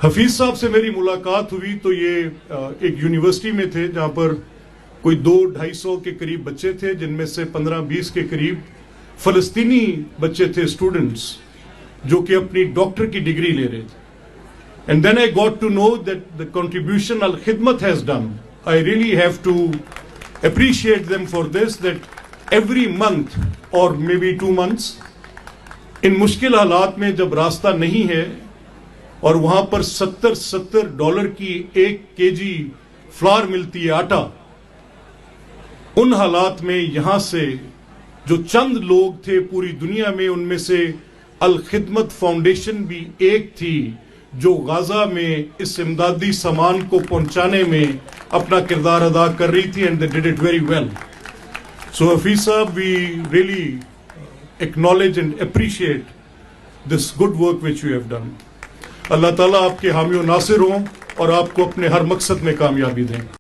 حفیظ صاحب سے میری ملاقات ہوئی تو یہ ایک یونیورسٹی میں تھے جہاں پر کوئی 200-250 کے قریب بچے تھے، جن میں سے 15-20 کے قریب فلسطینی بچے تھے، اسٹوڈنٹس جو کہ اپنی ڈاکٹر کی ڈگری لے رہے تھے. And then I got to know that the contribution Al Khidmat has done. I really have to appreciate them for this, that every month or maybe 2 months ان مشکل حالات میں جب راستہ نہیں ہے اور وہاں پر $70 کی 1 kg فلار ملتی ہے، آٹا، ان حالات میں یہاں سے جو چند لوگ تھے پوری دنیا میں، ان میں سے الخدمت فاؤنڈیشن بھی ایک تھی جو غزہ میں اس امدادی سامان کو پہنچانے میں اپنا کردار ادا کر رہی تھی، and they did it very well. So Hafiz صاحب, we really acknowledge and appreciate this good work which you have done. اللہ تعالیٰ آپ کے حامی و ناصر ہوں اور آپ کو اپنے ہر مقصد میں کامیابی دیں.